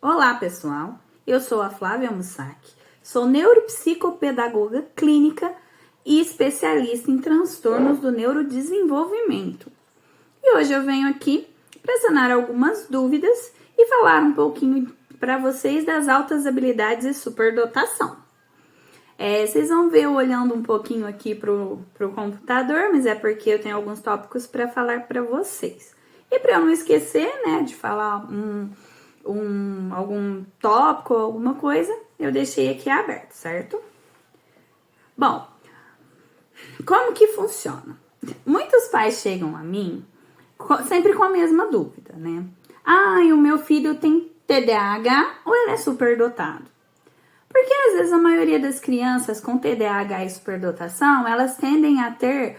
Olá, pessoal. Eu sou a Flávia Mussac, sou neuropsicopedagoga clínica e especialista em transtornos do neurodesenvolvimento. E hoje eu venho aqui para sanar algumas dúvidas e falar um pouquinho para vocês das altas habilidades e superdotação. Vocês vão ver eu olhando um pouquinho aqui pro computador, mas é porque eu tenho alguns tópicos para falar para vocês. E para eu não esquecer, né, de falar algum tópico ou alguma coisa, eu deixei aqui aberto, certo? Bom, como que funciona? Muitos pais chegam a mim sempre com a mesma dúvida, né? O meu filho tem TDAH ou ele é superdotado? Porque às vezes a maioria das crianças com TDAH e superdotação, elas tendem a ter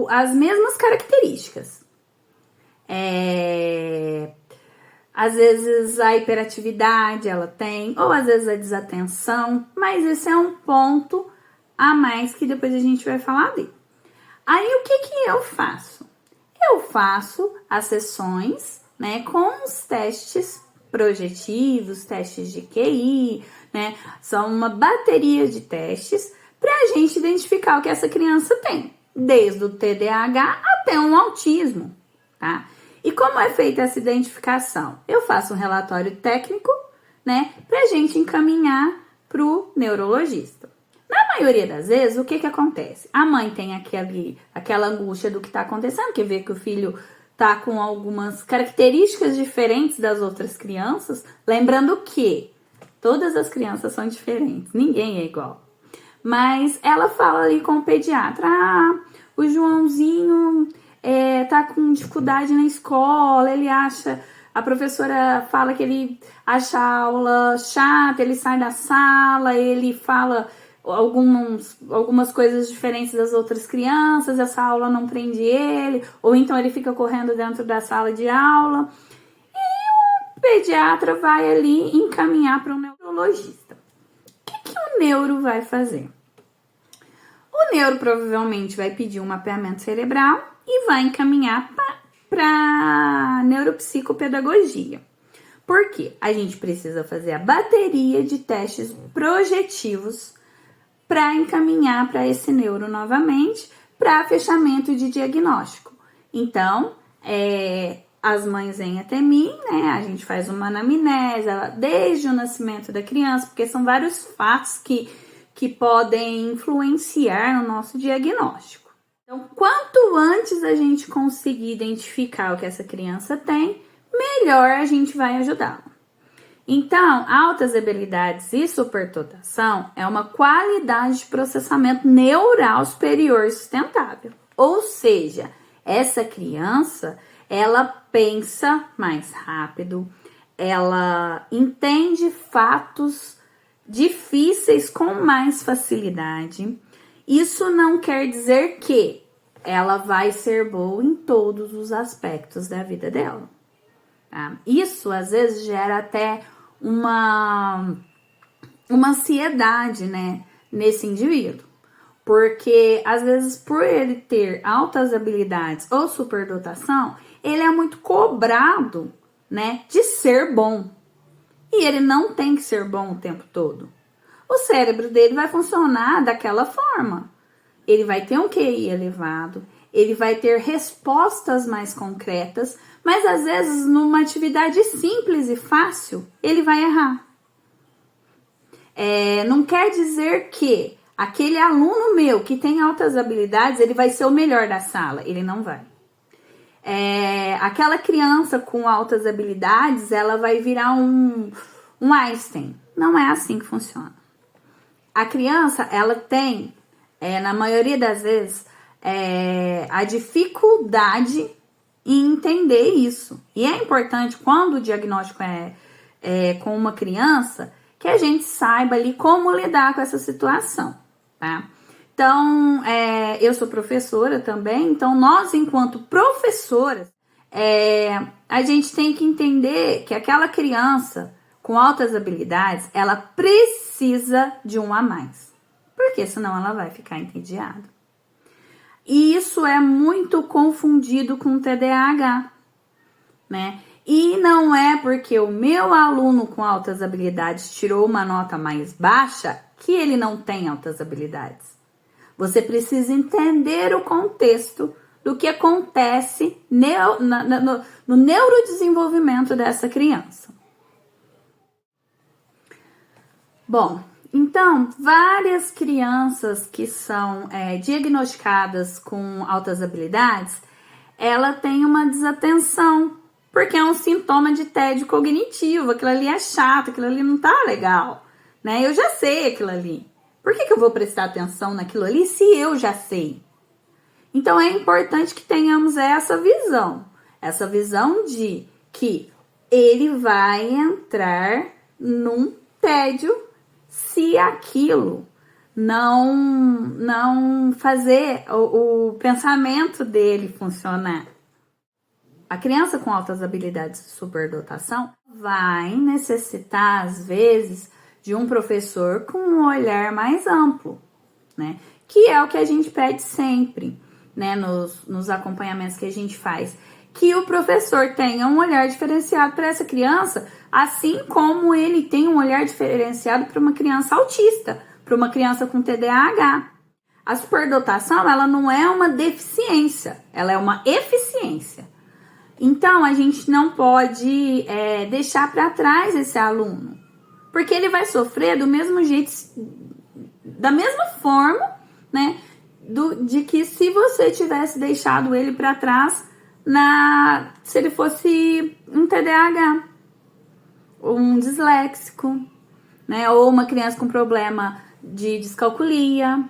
as mesmas características. Às vezes a hiperatividade ela tem, ou às vezes a desatenção, mas esse é um ponto a mais que depois a gente vai falar dele. Aí o que eu faço? Eu faço as sessões, né, com os testes projetivos, testes de QI, né? São uma bateria de testes para a gente identificar o que essa criança tem, desde o TDAH até um autismo, tá? E como é feita essa identificação? Eu faço um relatório técnico, né, para a gente encaminhar para o neurologista. Na maioria das vezes, o que acontece? A mãe tem aquela angústia do que está acontecendo, que vê que o filho tá com algumas características diferentes das outras crianças, lembrando que todas as crianças são diferentes, ninguém é igual. Mas ela fala ali com o pediatra, o Joãozinho tá com dificuldade na escola, a professora fala que ele acha a aula chata, ele sai da sala, ele fala algumas coisas diferentes das outras crianças, essa aula não prende ele, ou então ele fica correndo dentro da sala de aula. E o pediatra vai ali encaminhar para um neurologista. O que o neuro vai fazer? O neuro provavelmente vai pedir um mapeamento cerebral e vai encaminhar para neuropsicopedagogia. Por quê? A gente precisa fazer a bateria de testes projetivos para encaminhar para esse neuro novamente para fechamento de diagnóstico. Então, as mães vêm até mim, né? A gente faz uma anamnese desde o nascimento da criança, porque são vários fatos que podem influenciar no nosso diagnóstico. Então, quanto antes a gente conseguir identificar o que essa criança tem, melhor a gente vai ajudá-la. Então, altas habilidades e superdotação é uma qualidade de processamento neural superior sustentável. Ou seja, essa criança, ela pensa mais rápido, ela entende fatos difíceis com mais facilidade. Isso não quer dizer que ela vai ser boa em todos os aspectos da vida dela. Tá? Isso, às vezes, gera até uma ansiedade, né, nesse indivíduo. Porque, às vezes, por ele ter altas habilidades ou superdotação, ele é muito cobrado, né, de ser bom. E ele não tem que ser bom o tempo todo. O cérebro dele vai funcionar daquela forma. Ele vai ter um QI elevado, ele vai ter respostas mais concretas, mas às vezes numa atividade simples e fácil, ele vai errar. Não quer dizer que aquele aluno meu que tem altas habilidades, ele vai ser o melhor da sala, ele não vai. Aquela criança com altas habilidades, ela vai virar um Einstein. Não é assim que funciona. A criança, ela tem, na maioria das vezes, a dificuldade em entender isso. E é importante, quando o diagnóstico é com uma criança, que a gente saiba ali como lidar com essa situação, tá? Então, eu sou professora também, então nós, enquanto professoras, a gente tem que entender que aquela criança com altas habilidades, ela precisa de um a mais, porque senão ela vai ficar entediada. E isso é muito confundido com TDAH, né? E não é porque o meu aluno com altas habilidades tirou uma nota mais baixa que ele não tem altas habilidades. Você precisa entender o contexto do que acontece no neurodesenvolvimento dessa criança. Bom, então, várias crianças que são diagnosticadas com altas habilidades, ela tem uma desatenção, porque é um sintoma de tédio cognitivo, aquilo ali é chato, aquilo ali não tá legal, né? Eu já sei aquilo ali. Por que eu vou prestar atenção naquilo ali se eu já sei? Então, é importante que tenhamos essa visão de que ele vai entrar num tédio se aquilo não fazer o pensamento dele funcionar. A criança com altas habilidades de superdotação vai necessitar, às vezes, de um professor com um olhar mais amplo, né? Que é o que a gente pede sempre, né? Nos acompanhamentos que a gente faz. Que o professor tenha um olhar diferenciado para essa criança, assim como ele tem um olhar diferenciado para uma criança autista, para uma criança com TDAH. A superdotação, ela não é uma deficiência, ela é uma eficiência. Então, a gente não pode deixar para trás esse aluno, porque ele vai sofrer do mesmo jeito, da mesma forma, né, de que se você tivesse deixado ele para trás se ele fosse um TDAH, ou um disléxico, né, ou uma criança com problema de descalculia.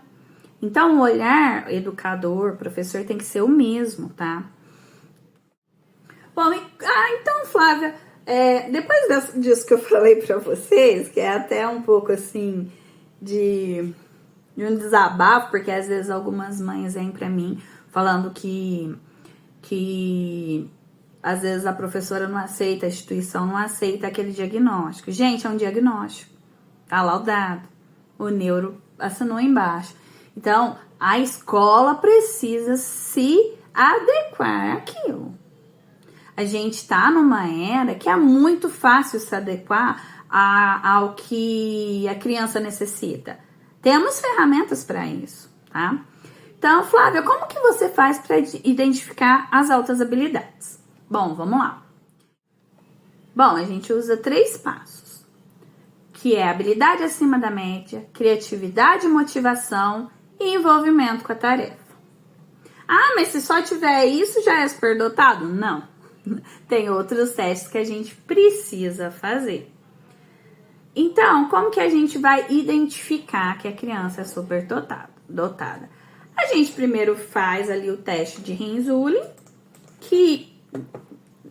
Então, o olhar educador, professor, tem que ser o mesmo, tá? Bom, então, Flávia, depois disso que eu falei pra vocês, que é até um pouco assim de um desabafo, porque às vezes algumas mães vêm pra mim falando que às vezes a professora não aceita, a instituição não aceita aquele diagnóstico. Gente, é um diagnóstico, tá laudado. O neuro assinou embaixo. Então, a escola precisa se adequar àquilo. A gente está numa era que é muito fácil se adequar ao que a criança necessita. Temos ferramentas para isso, tá? Então, Flávia, como que você faz para identificar as altas habilidades? Bom, vamos lá. Bom, a gente usa 3 passos, que é habilidade acima da média, criatividade e motivação e envolvimento com a tarefa. Ah, mas se só tiver isso, já é superdotado? Não. Tem outros testes que a gente precisa fazer. Então, como que a gente vai identificar que a criança é superdotada? A gente primeiro faz ali o teste de Renzulli, que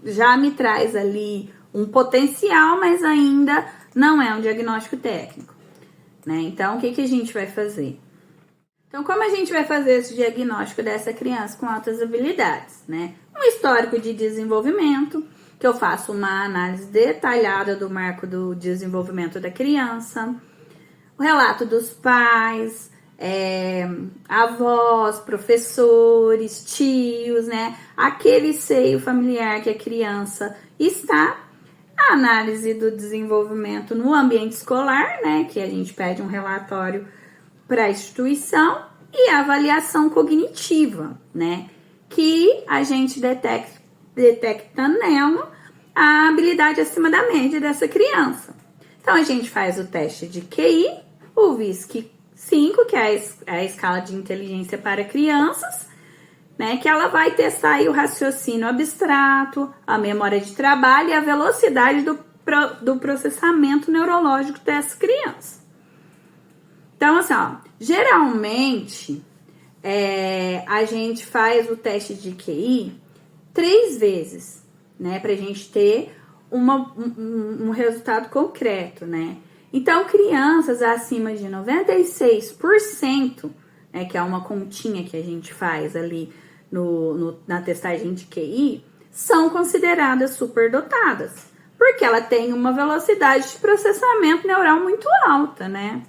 já me traz ali um potencial, mas ainda não é um diagnóstico técnico, né? Então, o que a gente vai fazer? Então, como a gente vai fazer esse diagnóstico dessa criança com altas habilidades, né? Um histórico de desenvolvimento, que eu faço uma análise detalhada do marco do desenvolvimento da criança, o relato dos pais, avós, professores, tios, né? Aquele seio familiar que a criança está, a análise do desenvolvimento no ambiente escolar, né? Que a gente pede um relatório para a instituição, e a avaliação cognitiva, né? Que a gente detecta nela a habilidade acima da média dessa criança. Então, a gente faz o teste de QI, o VISC-5, que é a escala de inteligência para crianças, né? Que ela vai testar aí o raciocínio abstrato, a memória de trabalho e a velocidade do processamento neurológico dessa criança. Então, assim, ó, geralmente a gente faz o teste de QI 3 vezes, né? Pra gente ter um resultado concreto, né? Então, crianças acima de 96%, né, que é uma continha que a gente faz ali na testagem de QI, são consideradas superdotadas, porque ela tem uma velocidade de processamento neural muito alta, né?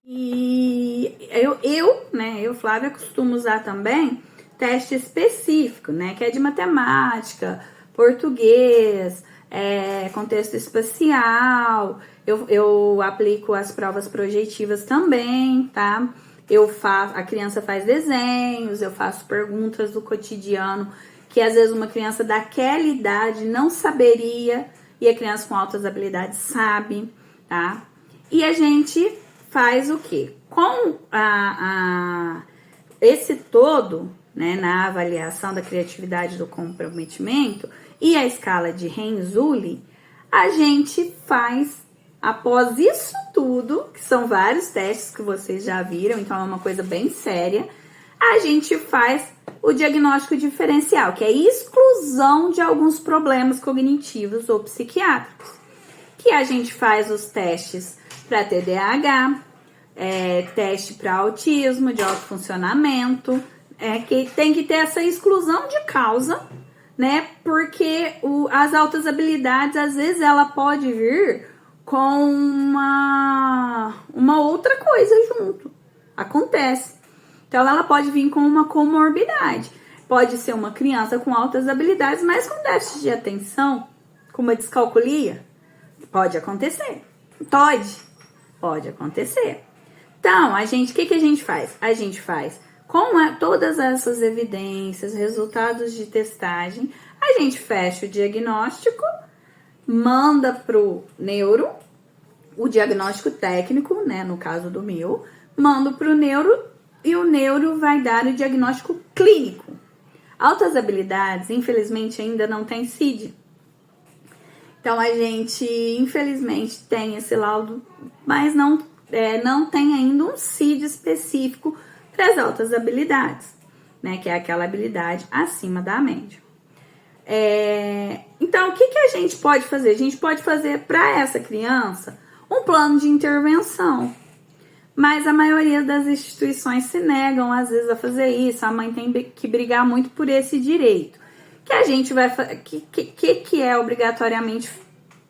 E eu, Flávia, costumo usar também teste específico, né? Que é de matemática, português, contexto espacial, eu aplico as provas projetivas também, tá? A criança faz desenhos, eu faço perguntas do cotidiano que às vezes uma criança daquela idade não saberia e a criança com altas habilidades sabe, tá? E a gente faz o quê? Com esse todo, né, na avaliação da criatividade do comprometimento e a escala de Renzulli, a gente faz, após isso tudo, que são vários testes que vocês já viram, então é uma coisa bem séria, a gente faz o diagnóstico diferencial, que é a exclusão de alguns problemas cognitivos ou psiquiátricos, que a gente faz os testes para TDAH, teste para autismo, de alto funcionamento, que tem que ter essa exclusão de causa, né? Porque as altas habilidades, às vezes, ela pode vir com uma outra coisa junto. Acontece. Então, ela pode vir com uma comorbidade. Pode ser uma criança com altas habilidades, mas com déficit de atenção, com uma descalculia. Pode acontecer. Pode acontecer. Então, o que a gente faz? A gente faz, com todas essas evidências, resultados de testagem, a gente fecha o diagnóstico, manda pro neuro, o diagnóstico técnico, né, no caso do meu, manda pro neuro e o neuro vai dar o diagnóstico clínico. Altas habilidades, infelizmente, ainda não tem CID. Então, a gente, infelizmente, tem esse laudo, mas não tem ainda um CID específico para as altas habilidades, né? Que é aquela habilidade acima da média. Então, o que a gente pode fazer? A gente pode fazer para essa criança um plano de intervenção. Mas a maioria das instituições se negam, às vezes, a fazer isso. A mãe tem que brigar muito por esse direito. Que a gente vai fazer. Que é obrigatoriamente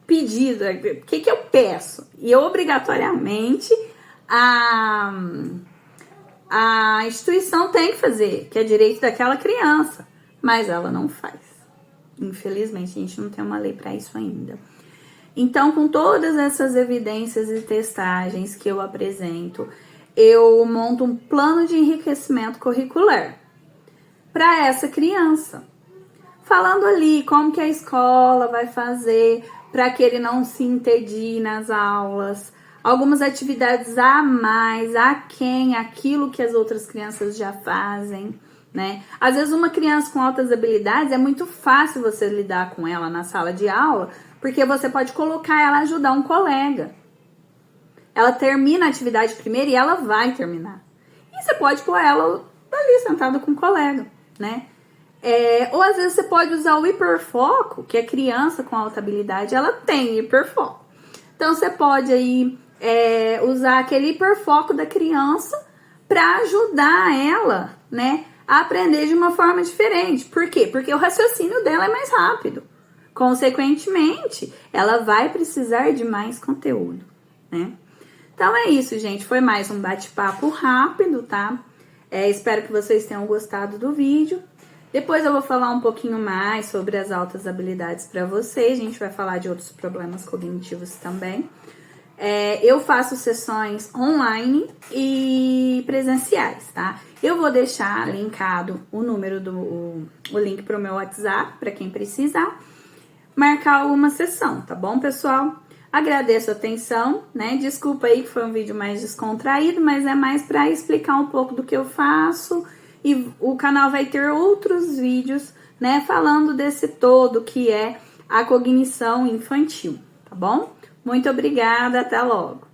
pedido? O que eu peço? E obrigatoriamente a instituição tem que fazer, que é direito daquela criança. Mas ela não faz. Infelizmente, a gente não tem uma lei para isso ainda. Então, com todas essas evidências e testagens que eu apresento, eu monto um plano de enriquecimento curricular para essa criança. Falando ali como que a escola vai fazer para que ele não se entedie nas aulas, algumas atividades a mais, aquilo que as outras crianças já fazem, né? Às vezes uma criança com altas habilidades é muito fácil você lidar com ela na sala de aula, porque você pode colocar ela a ajudar um colega. Ela termina a atividade primeiro e ela vai terminar. E você pode pôr ela ali sentada com um colega, né? Ou às vezes você pode usar o hiperfoco, que a criança com alta habilidade, ela tem hiperfoco. Então você pode aí usar aquele hiperfoco da criança para ajudar ela, né, a aprender de uma forma diferente. Por quê? Porque o raciocínio dela é mais rápido. Consequentemente, ela vai precisar de mais conteúdo, né? Então é isso, gente. Foi mais um bate-papo rápido, tá? Espero que vocês tenham gostado do vídeo. Depois eu vou falar um pouquinho mais sobre as altas habilidades para vocês. A gente vai falar de outros problemas cognitivos também. Eu faço sessões online e presenciais, tá? Eu vou deixar linkado o link para o meu WhatsApp, para quem precisar marcar alguma sessão, tá bom, pessoal? Agradeço a atenção, né? Desculpa aí que foi um vídeo mais descontraído, mas é mais para explicar um pouco do que eu faço, e o canal vai ter outros vídeos, né, falando desse todo que é a cognição infantil, tá bom? Muito obrigada, até logo!